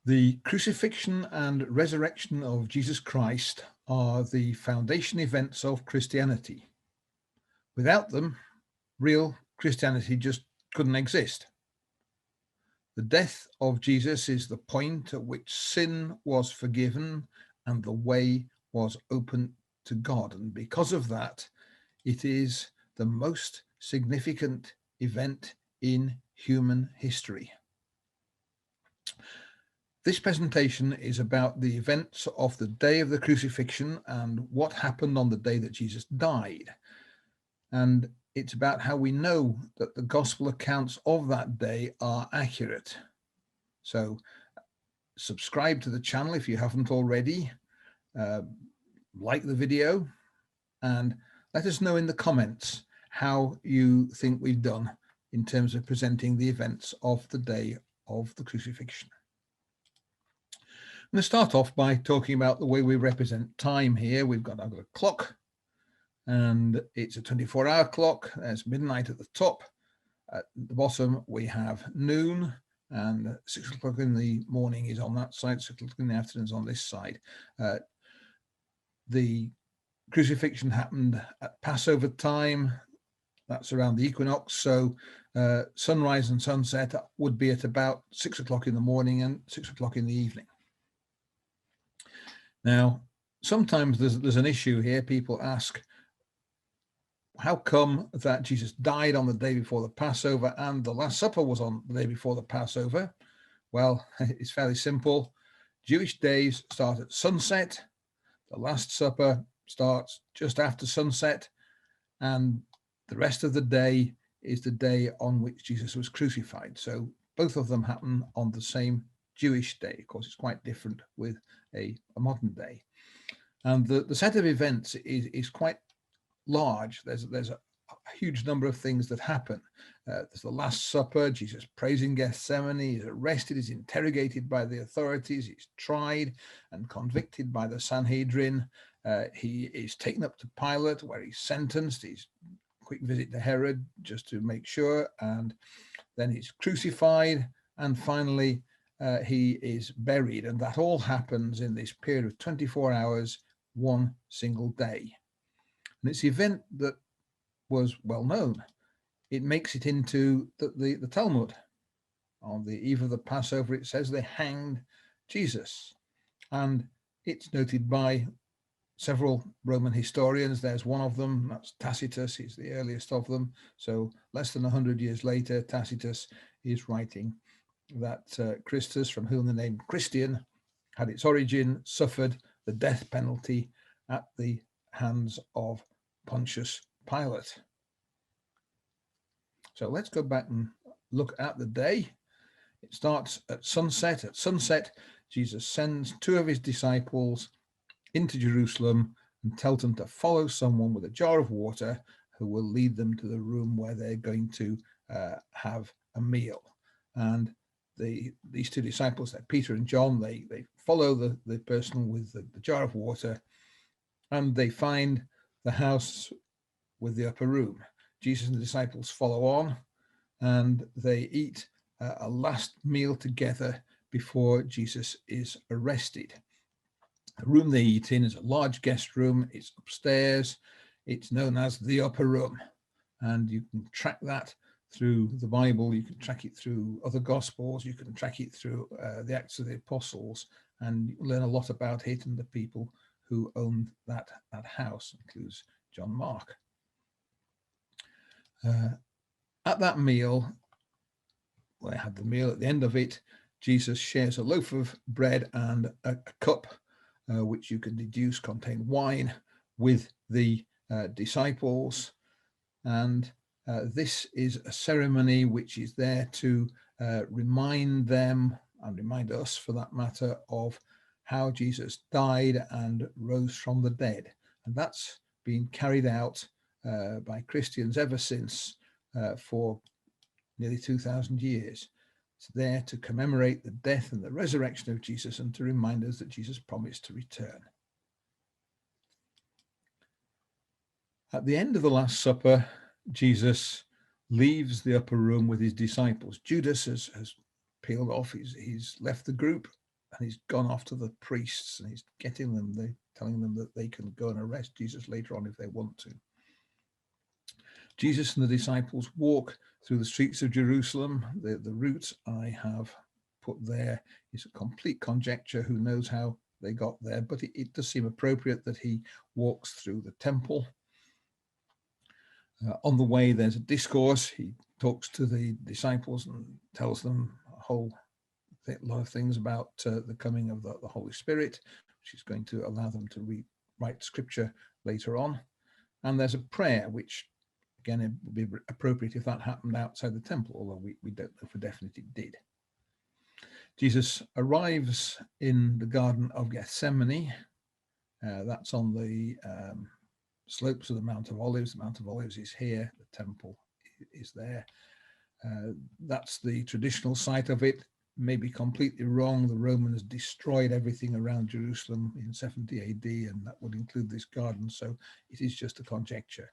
The crucifixion and resurrection of Jesus Christ are the foundation events of Christianity. Without them, real Christianity just couldn't exist. The death of Jesus is the point at which sin was forgiven and the way was open to God. And because of that, it is the most significant event in human history. This presentation is about the events of the day of the crucifixion and what happened on the day that Jesus died. And it's about how we know that the gospel accounts of that day are accurate. So subscribe to the channel if you haven't already, like the video, and let us know in the comments how you think we've done in terms of presenting the events of the day of the crucifixion. I'm going to start off by talking about the way we represent time here. I've got a clock, and it's a 24-hour clock. There's midnight at the top. At the bottom, we have noon, and 6 o'clock in the morning is on that side, 6 o'clock in the afternoon is on this side. The crucifixion happened at Passover time. That's around the equinox. So sunrise and sunset would be at about 6 o'clock in the morning and 6 o'clock in the evening. Now, sometimes there's an issue here. People ask, how come that Jesus died on the day before the Passover and the Last Supper was on the day before the Passover? Well, it's fairly simple. Jewish days start at sunset. The Last Supper starts just after sunset, and the rest of the day is the day on which Jesus was crucified. So both of them happen on the same Jewish day. Of course, it's quite different with a modern day. And the set of events is quite large. There's a huge number of things that happen. There's the Last Supper. Jesus prays in Gethsemane. He's arrested. He's interrogated by the authorities. He's tried and convicted by the Sanhedrin. He is taken up to Pilate, where he's sentenced. He's quick visit to Herod just to make sure, and then he's crucified, and finally he is buried. And that all happens in this period of 24 hours, one single day. And it's an event that was well known. It makes it into the Talmud. On the eve of the Passover, it says they hanged Jesus. And it's noted by several Roman historians. There's one of them, that's Tacitus. He's the earliest of them. So less than 100 years later, Tacitus is writing that Christus, from whom the name Christian had its origin, suffered the death penalty at the hands of Pontius Pilate. So let's go back and look at the day. It starts at sunset. At sunset, Jesus sends two of his disciples into Jerusalem and tells them to follow someone with a jar of water who will lead them to the room where they're going to have a meal. And these two disciples, they're Peter and John, they follow the person with the jar of water, and they find the house with the upper room. Jesus and the disciples follow on, and they eat a last meal together before Jesus is arrested. The room they eat in is a large guest room. It's upstairs. It's known as the upper room, and you can track that through the Bible. You can track it through other Gospels. You can track it through the Acts of the Apostles, and learn a lot about it and the people who owned that house, includes John Mark. At that meal, they had the meal. At the end of it, Jesus shares a loaf of bread and a cup, which you can deduce contain wine, with the disciples. And this is a ceremony which is there to remind them, and remind us for that matter, of how Jesus died and rose from the dead. And that's been carried out by Christians ever since for nearly 2,000 years. It's there to commemorate the death and the resurrection of Jesus, and to remind us that Jesus promised to return. At the end of the Last Supper, Jesus leaves the upper room with his disciples. Judas has peeled off. He's left the group, and he's gone off to the priests, and he's getting them, they're telling them that they can go and arrest Jesus later on if they want to. Jesus and the disciples walk through the streets of Jerusalem. The route I have put there is a complete conjecture. Who knows how they got there, but it does seem appropriate that he walks through the temple. On the way, there's a discourse. He talks to the disciples and tells them a whole lot of things about the coming of the Holy Spirit, which is going to allow them to write scripture later on. And there's a prayer, which again, it would be appropriate if that happened outside the temple, although we don't know for definite it did. Jesus arrives in the Garden of Gethsemane. That's on the slopes of the Mount of Olives. The Mount of Olives is here. The temple is there. That's the traditional site of it. May be completely wrong. The Romans destroyed everything around Jerusalem in 70 AD, and that would include this garden. So it is just a conjecture.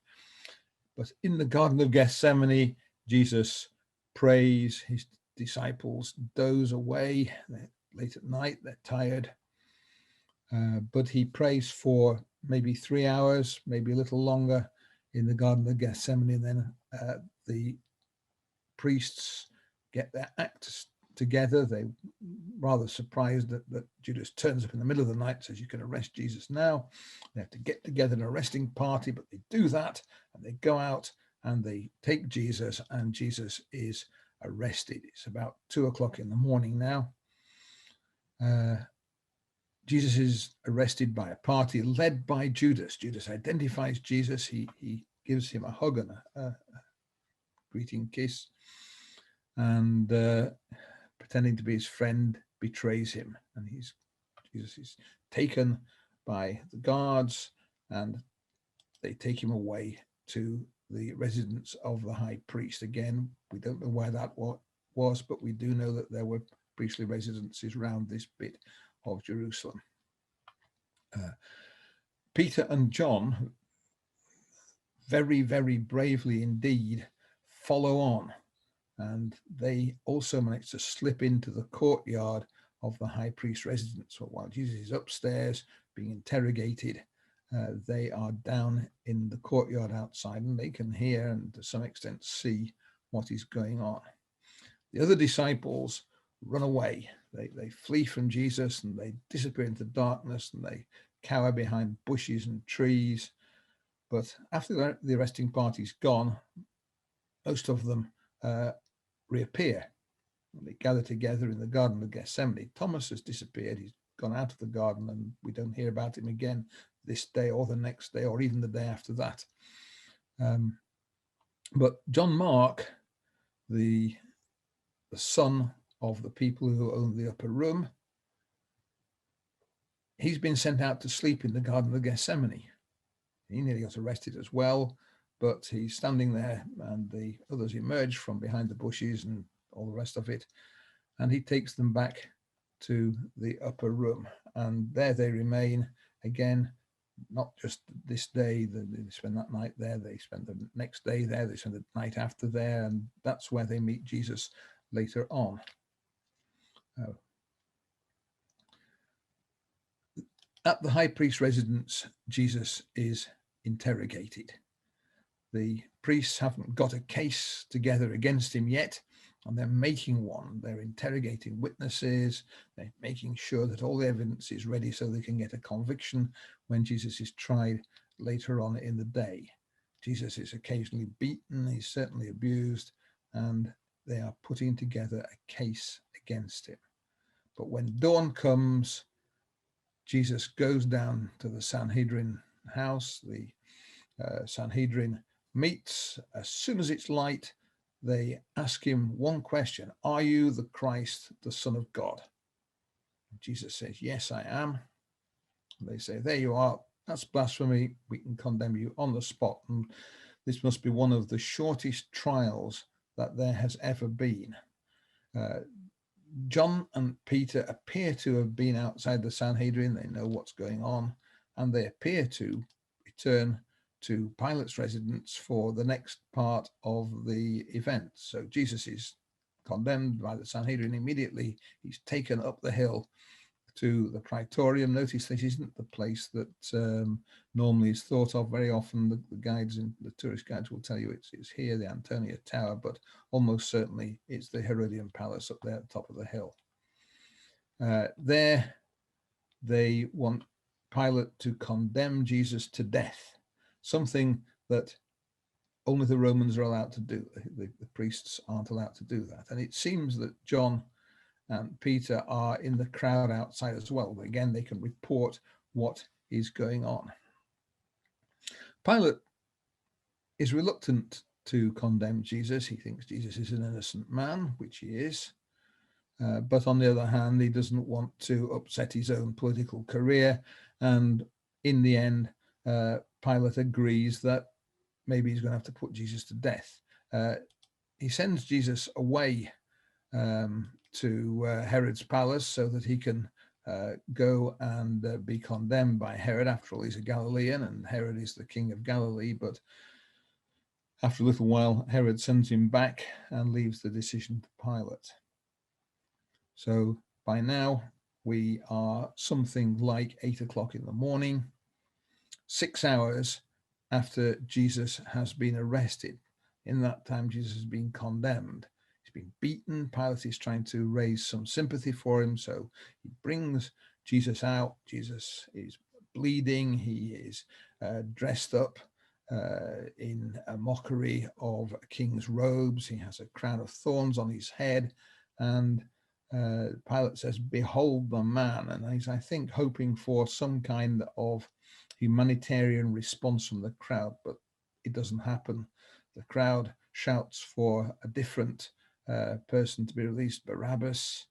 But in the Garden of Gethsemane, Jesus prays. His disciples doze away. They're late at night, they're tired. But he prays for maybe 3 hours, maybe a little longer in the Garden of Gethsemane. And then the priests get their acts together. They're rather surprised that Judas turns up in the middle of the night, says you can arrest Jesus now. They have to get together an arresting party, but they do that, and they go out and they take Jesus, and Jesus is arrested. It's about 2 o'clock in the morning now. Jesus is arrested by a party led by Judas. Judas identifies Jesus. He gives him a hug and a greeting kiss, and pretending to be his friend, betrays him. And Jesus is taken by the guards, and they take him away to the residence of the high priest. Again, we don't know where that was, but we do know that there were priestly residences around this bit of Jerusalem. Peter and John, very, very bravely indeed, follow on, and they also manage to slip into the courtyard of the high priest's residence. So while Jesus is upstairs being interrogated, they are down in the courtyard outside, and they can hear and to some extent see what is going on. The other disciples run away. They flee from Jesus, and they disappear into darkness, and they cower behind bushes and trees. But after the arresting party's gone, most of them reappear. They gather together in the Garden of Gethsemane. Thomas has disappeared. He's gone out of the garden, and we don't hear about him again this day or the next day or even the day after that. But John Mark, the son of the people who own the upper room, he's been sent out to sleep in the Garden of Gethsemane. He nearly got arrested as well, but he's standing there, and the others emerge from behind the bushes and all the rest of it, and he takes them back to the upper room, and there they remain again. Not just this day, they spend that night there, they spend the next day there, they spend the night after there, and that's where they meet Jesus later on. At the high priest's residence, Jesus is interrogated. The priests haven't got a case together against him yet, and they're making one. They're interrogating witnesses. They're making sure that all the evidence is ready so they can get a conviction when Jesus is tried later on in the day. Jesus is occasionally beaten. He's certainly abused, and they are putting together a case against him. But when dawn comes, Jesus goes down to the Sanhedrin house. The Sanhedrin meets. As soon as it's light, they ask him one question: are you the Christ, the Son of God? Jesus says, yes, I am. They say, there you are. That's blasphemy. We can condemn you on the spot. And this must be one of the shortest trials that there has ever been. John and Peter appear to have been outside the Sanhedrin. They know what's going on, and they appear to return to Pilate's residence for the next part of the event. So Jesus is condemned by the Sanhedrin immediately. He's taken up the hill to the Praetorium. Notice this isn't the place that normally is thought of. Very often the guides and the tourist guides will tell you it's here, the Antonia Tower, but almost certainly it's the Herodian Palace up there at the top of the hill. There they want Pilate to condemn Jesus to death, something that only the Romans are allowed to do. The priests aren't allowed to do that. And it seems that John and Peter are in the crowd outside as well. Again, they can report what is going on. Pilate is reluctant to condemn Jesus. He thinks Jesus is an innocent man, which he is. But on the other hand, he doesn't want to upset his own political career. And in the end, Pilate agrees that maybe he's going to have to put Jesus to death. He sends Jesus away to Herod's palace so that he can go and be condemned by Herod. After all, he's a Galilean and Herod is the king of Galilee. But after a little while, Herod sends him back and leaves the decision to Pilate. So by now, we are something like 8 o'clock in the morning, 6 hours after Jesus has been arrested. In that time, Jesus has been condemned. He's been beaten. Pilate is trying to raise some sympathy for him. So he brings Jesus out. Jesus is bleeding. He is dressed up in a mockery of a king's robes. He has a crown of thorns on his head. And Pilate says, "Behold the man." And he's, I think, hoping for some kind of humanitarian response from the crowd, but it doesn't happen. The crowd shouts for a different person to be released, Barabbas,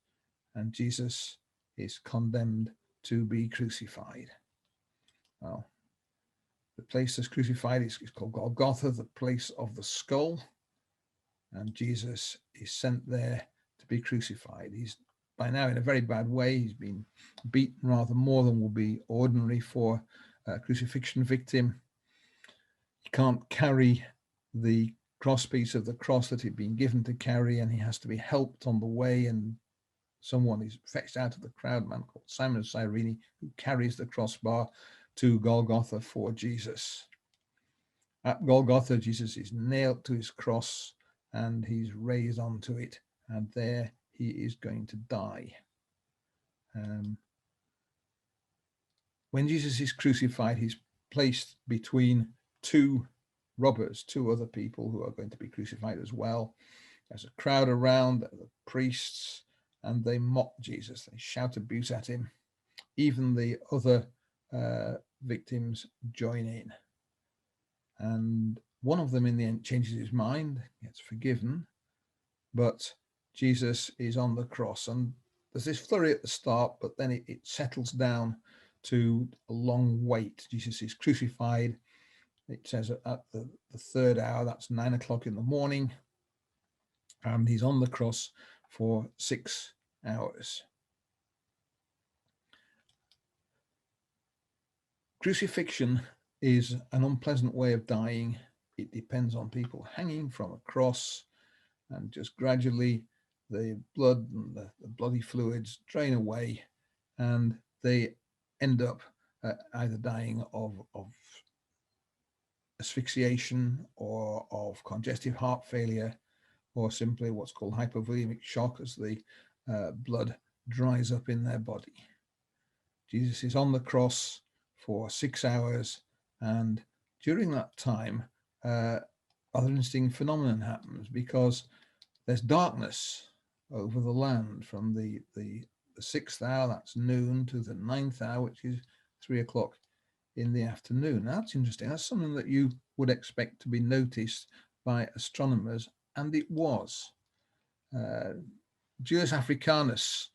and Jesus is condemned to be crucified. Well, the place that's crucified is called Golgotha, the place of the skull, and Jesus is sent there to be crucified. He's by now in a very bad way. He's been beaten rather more than will be ordinary for a crucifixion victim. He can't carry the crosspiece of the cross that he'd been given to carry, and he has to be helped on the way, and someone is fetched out of the crowd, a man called Simon of Cyrene, who carries the crossbar to Golgotha for Jesus. At Golgotha, Jesus is nailed to his cross and he's raised onto it, and there he is going to die. When Jesus is crucified, he's placed between two robbers, two other people who are going to be crucified as well. There's a crowd around, the priests, and they mock Jesus. They shout abuse at him. Even the other victims join in. And one of them in the end changes his mind, gets forgiven, but Jesus is on the cross. And there's this flurry at the start, but then it settles down to a long wait. Jesus is crucified. It says at the third hour, that's 9 o'clock in the morning, and he's on the cross for 6 hours. Crucifixion is an unpleasant way of dying. It depends on people hanging from a cross, and just gradually the blood and the bloody fluids drain away, and they end up either dying of asphyxiation or of congestive heart failure, or simply what's called hypovolemic shock as the blood dries up in their body. Jesus is on the cross for 6 hours, and during that time, other interesting phenomenon happens, because there's darkness over the land from the 6th hour, that's noon, to the 9th hour, which is 3 o'clock in the afternoon. Now, that's interesting. That's something that you would expect to be noticed by astronomers, and it was. Julius Africanus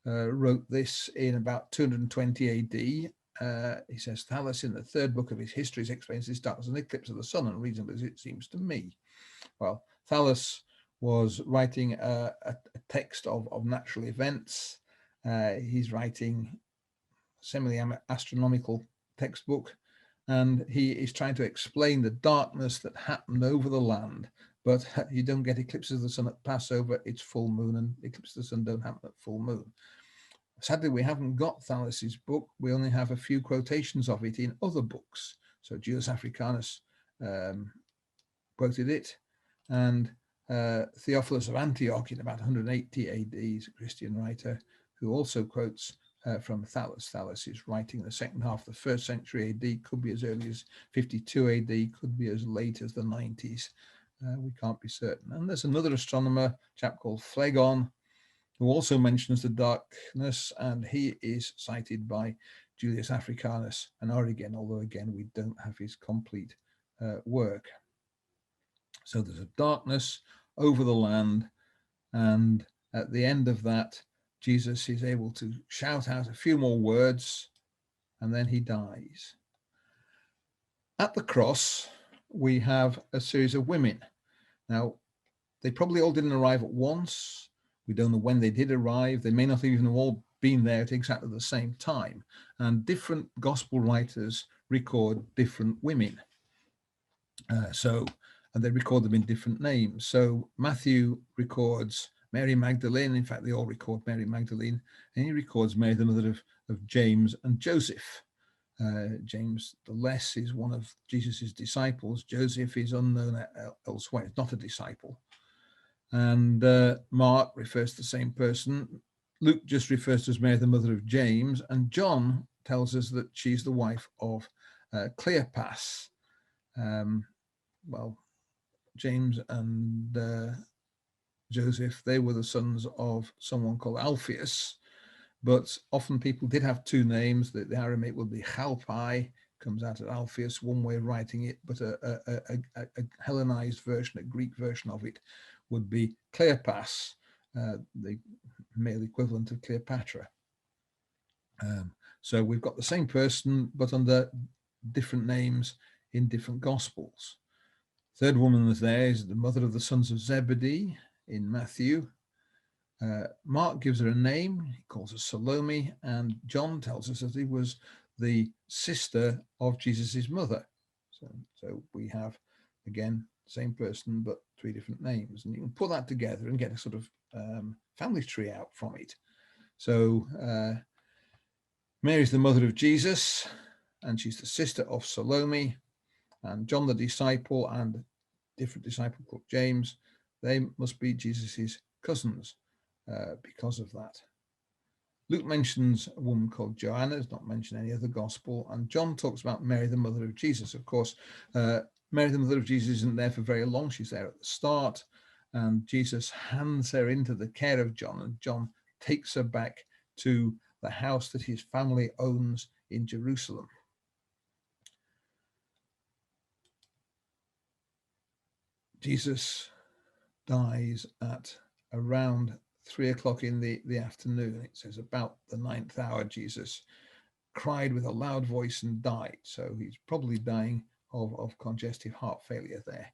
wrote this in about 220 AD. He says, Thales, in the third book of his Histories, explains this darkness as an eclipse of the sun, and reasonably as it seems to me. Well, Thales was writing a text of natural events. He's writing a semi-astronomical textbook, and he is trying to explain the darkness that happened over the land. But you don't get eclipses of the sun at Passover, it's full moon, and eclipses of the sun don't happen at full moon. Sadly, we haven't got Thallus's book. We only have a few quotations of it in other books. So Julius Africanus quoted it, and Theophilus of Antioch in about 180 AD is a Christian writer who also quotes from Thallus. Thallus is writing in the second half of the first century AD, could be as early as 52 AD, could be as late as the 90s. We can't be certain. And there's another astronomer, a chap called Phlegon, who also mentions the darkness, and he is cited by Julius Africanus and Origen, although again we don't have his complete work. So there's a darkness over the land, and at the end of that, Jesus is able to shout out a few more words, and then he dies. At the cross, we have a series of women. Now, they probably all didn't arrive at once. We don't know when they did arrive. They may not even have all been there at exactly the same time. And different gospel writers record different women. And they record them in different names. So Matthew records Mary Magdalene. In fact, they all record Mary Magdalene. And he records Mary, the mother of James and Joseph. James the Less is one of Jesus's disciples. Joseph is unknown elsewhere. It's not a disciple. And Mark refers to the same person. Luke just refers to as Mary, the mother of James. And John tells us that she's the wife of Cleopas. Well, James and Joseph, they were the sons of someone called Alphaeus, but often people did have two names. The Aramaic would be Chalpai, comes out of Alphaeus, one way of writing it, but a Hellenized version, a Greek version of it would be Cleopas, the male equivalent of Cleopatra. So we've got the same person, but under different names in different Gospels. Third woman was there is the mother of the sons of Zebedee in Matthew. Mark gives her a name. He calls her Salome, and John tells us that he was the sister of Jesus's mother. So we have, again, same person, but three different names. And you can put that together and get a sort of family tree out from it. So Mary's the mother of Jesus, and she's the sister of Salome. And John the disciple and a different disciple called James, they must be Jesus's cousins because of that. Luke mentions a woman called Joanna, does not mention any other gospel, and John talks about Mary, the mother of Jesus. Of course, Mary, the mother of Jesus, isn't there for very long. She's there at the start, and Jesus hands her into the care of John, and John takes her back to the house that his family owns in Jerusalem. Jesus dies at around 3 o'clock in the afternoon. It says about the 9th hour, Jesus cried with a loud voice and died. So he's probably dying of congestive heart failure there.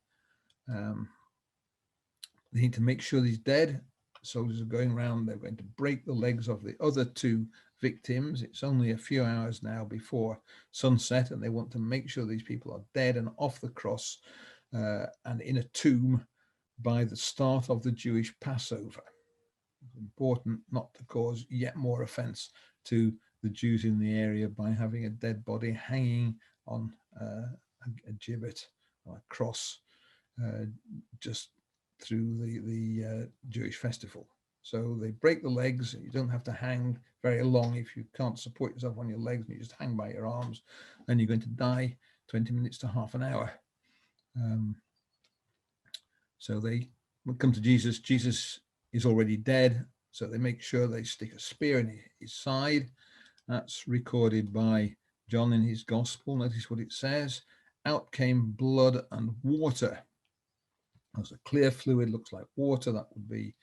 They need to make sure he's dead. Soldiers are going around. They're going to break the legs of the other two victims. It's only a few hours now before sunset, and they want to make sure these people are dead and off the cross and in a tomb by the start of the Jewish Passover. It's important not to cause yet more offense to the Jews in the area by having a dead body hanging on a gibbet or a cross just through the Jewish festival. So they break the legs. You don't have to hang very long if you can't support yourself on your legs, and you just hang by your arms, and you're going to die 20 minutes to half an hour. So they come to Jesus. Jesus is already dead, so they make sure they stick a spear in his side. That's recorded by John in his gospel. Notice what it says. Out came blood and water. There's a clear fluid, looks like water. That would be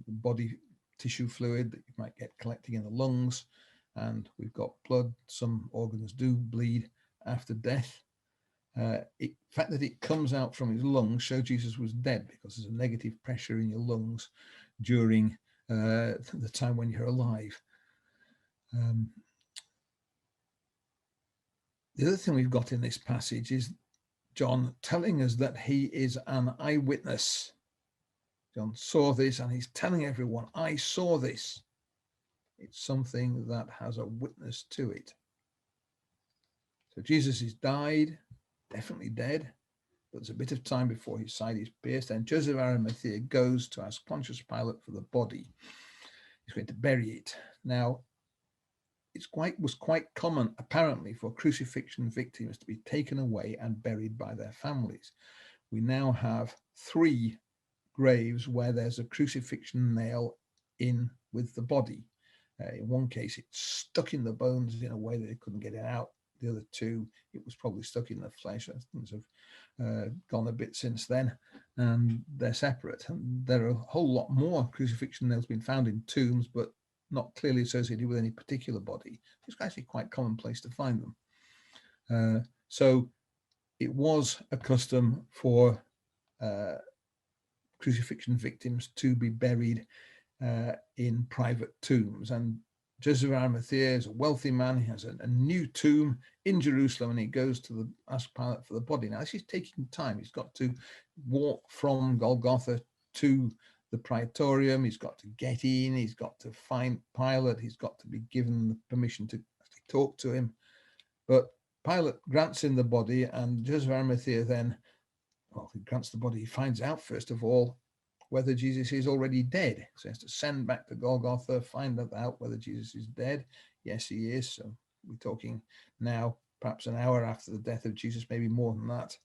body tissue fluid that you might get collecting in the lungs. And we've got blood. Some organs do bleed after death. The fact that it comes out from his lungs shows Jesus was dead, because there's a negative pressure in your lungs during the time when you're alive. The other thing we've got in this passage is John telling us that he is an eyewitness. John saw this, and he's telling everyone, I saw this It's something that has a witness to it. So Jesus is died, definitely dead, but there's a bit of time before his side is pierced. And Joseph of Arimathea goes to ask Pontius Pilate for the body. He's going to bury it. Now, was quite common, apparently, for crucifixion victims to be taken away and buried by their families. We now have 3 graves where there's a crucifixion nail in with the body. In one case, it's stuck in the bones in a way that they couldn't get it out. The other 2, it was probably stuck in the flesh. Things have gone a bit since then, and they're separate. And there are a whole lot more crucifixion nails being found in tombs, but not clearly associated with any particular body. It's actually quite commonplace to find them. So it was a custom for crucifixion victims to be buried in private tombs. And Joseph of Arimathea is a wealthy man. He has a new tomb in Jerusalem, and he goes to ask Pilate for the body. Now, this is taking time. He's got to walk from Golgotha to the Praetorium. He's got to get in. He's got to find Pilate. He's got to be given the permission to talk to him. But Pilate grants him the body, and Joseph of Arimathea then, well, he grants the body. He finds out, first of all, whether Jesus is already dead. So he has to send back to Golgotha, find out whether Jesus is dead. Yes, he is. So we're talking now perhaps an hour after the death of Jesus, maybe more than that.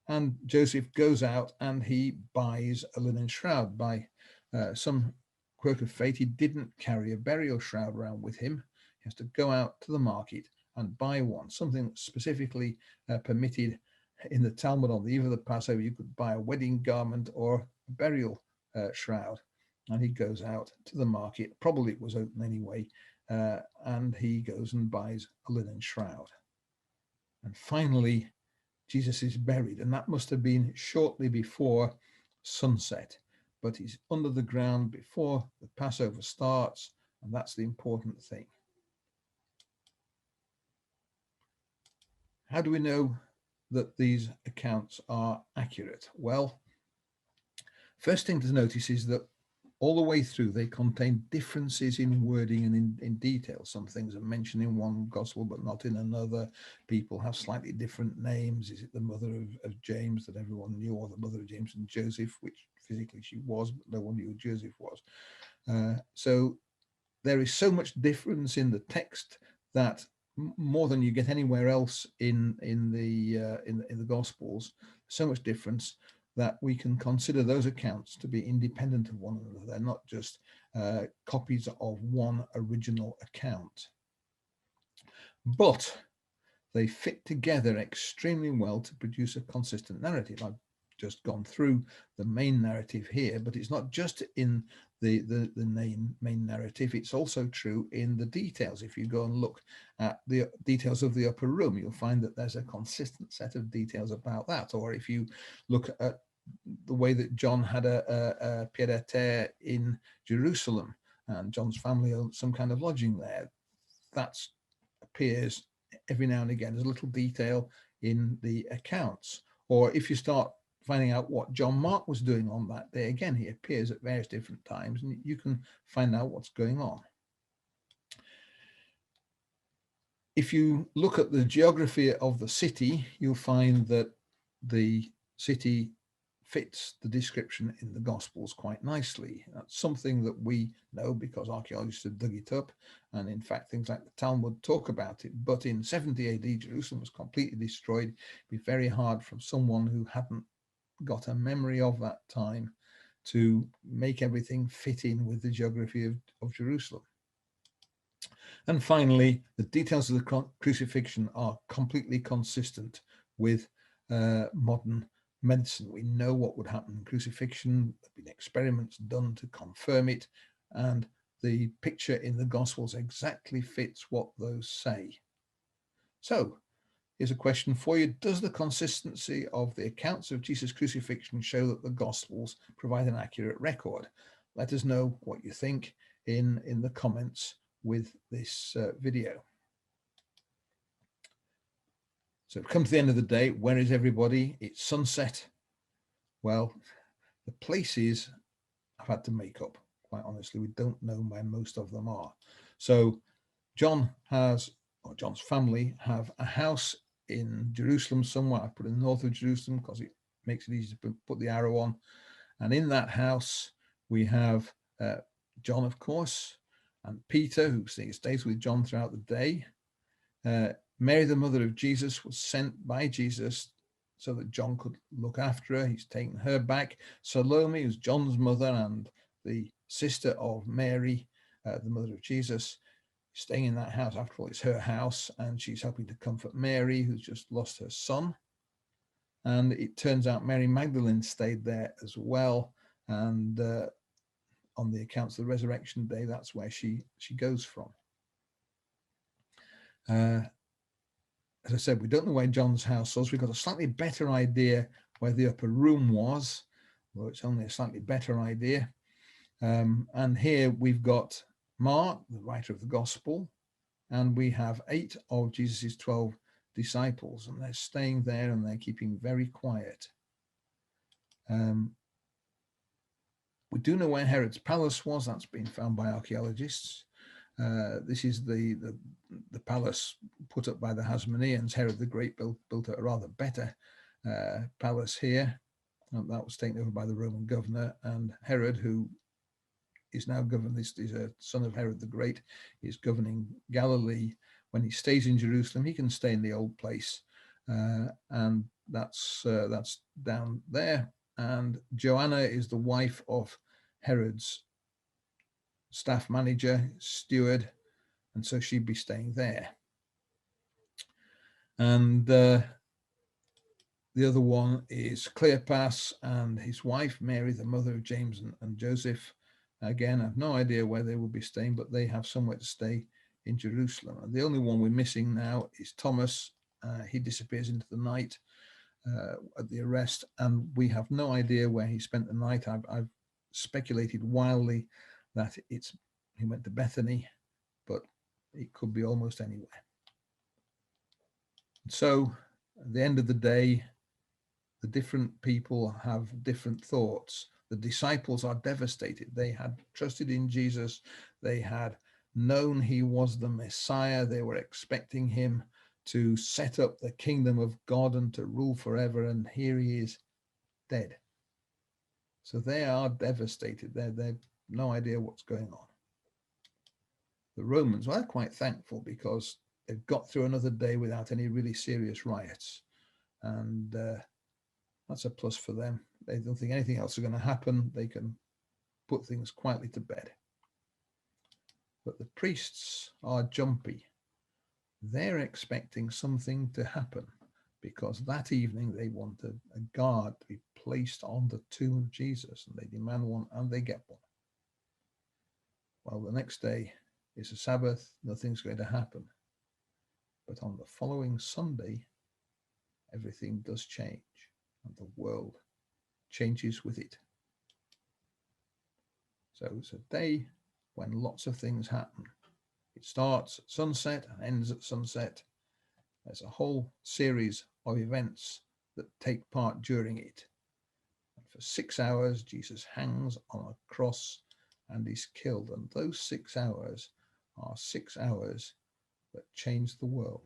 And Joseph goes out and he buys a linen shroud. By some quirk of fate, he didn't carry a burial shroud around with him. He has to go out to the market and buy one, something specifically permitted in the Talmud. On the eve of the Passover, you could buy a wedding garment or a burial shroud. And he goes out to the market, probably it was open anyway, and he goes and buys a linen shroud. And finally, Jesus is buried, and that must have been shortly before sunset, but he's under the ground before the Passover starts, and that's the important thing. How do we know that these accounts are accurate? Well, first thing to notice is that all the way through they contain differences in wording and in detail. Some things are mentioned in one gospel but not in another. People have slightly different names. Is it the mother of James that everyone knew, or the mother of James and Joseph, which physically she was, but no one knew who Joseph was. So there is so much difference in the text that more than you get anywhere else in the Gospels, so much difference that we can consider those accounts to be independent of one another. They're not just copies of one original account, but they fit together extremely well to produce a consistent narrative. I've just gone through the main narrative here, but it's not just in the main narrative, it's also true in the details. If you go and look at the details of the upper room, you'll find that there's a consistent set of details about that. Or if you look at the way that John had a pied-à-terre in Jerusalem, and John's family owned some kind of lodging there, that appears every now and again as a little detail in the accounts. Or if you start finding out what John Mark was doing on that day, again, he appears at various different times, and you can find out what's going on. If you look at the geography of the city, you'll find that the city fits the description in the Gospels quite nicely. That's something that we know because archaeologists have dug it up, and in fact things like the Talmud talk about it. But in 70 AD, Jerusalem was completely destroyed. It'd be very hard for someone who hadn't got a memory of that time to make everything fit in with the geography of Jerusalem. And finally, the details of the crucifixion are completely consistent with modern medicine. We know what would happen in crucifixion. There have been experiments done to confirm it, and the picture in the Gospels exactly fits what those say. So here's a question for you. Does the consistency of the accounts of Jesus' crucifixion show that the Gospels provide an accurate record? Let us know what you think in the comments with this video. So we've come to the end of the day. Where is everybody? It's sunset. Well, the places I've had to make up. Quite honestly, we don't know where most of them are. So John's family have a house in Jerusalem somewhere. I put in the north of Jerusalem because it makes it easy to put the arrow on. And in that house, we have John, of course, and Peter, who stays with John throughout the day. Mary, the mother of Jesus, was sent by Jesus so that John could look after her. He's taken her back. Salome, who's John's mother and the sister of Mary, the mother of Jesus, staying in that house. After all, it's her house, and she's helping to comfort Mary, who's just lost her son. And it turns out Mary Magdalene stayed there as well. And on the accounts of the resurrection day, that's where she goes from. As I said, we don't know where John's house was. We've got a slightly better idea where the upper room was, although it's only a slightly better idea. And here we've got Mark, the writer of the gospel, and we have 8 of Jesus's 12 disciples, and they're staying there and they're keeping very quiet. We do know where Herod's palace was. That's been found by archaeologists. This is the palace put up by the Hasmoneans. Herod the Great built a rather better palace here. And that was taken over by the Roman governor. And Herod, who is now governed, this is a son of Herod the Great, is governing Galilee. When he stays in Jerusalem, he can stay in the old place. And that's down there. And Joanna is the wife of Herod's staff manager, steward, and so she'd be staying there. And the other one is Cleopas and his wife, Mary, the mother of James and Joseph. Again, I have no idea where they will be staying, but they have somewhere to stay in Jerusalem. And the only one we're missing now is Thomas. He disappears into the night at the arrest, and we have no idea where he spent the night. I've speculated wildly that he went to Bethany, but it could be almost anywhere. So at the end of the day, the different people have different thoughts. The disciples are devastated. They had trusted in Jesus. They had known he was the Messiah. They were expecting him to set up the kingdom of God and to rule forever. And here he is dead. So they are devastated. They've no idea what's going on. The Romans, well, they're quite thankful because they've got through another day without any really serious riots. And that's a plus for them. They don't think anything else is going to happen. They can put things quietly to bed. But the priests are jumpy. They're expecting something to happen because that evening they want a guard to be placed on the tomb of Jesus, and they demand one and they get one. Well, the next day is a Sabbath, nothing's going to happen. But on the following Sunday, everything does change and the world changes with it. So it's a day when lots of things happen. It starts at sunset and ends at sunset. There's a whole series of events that take part during it. And for 6 hours, Jesus hangs on a cross and is killed. And those 6 hours are 6 hours that change the world.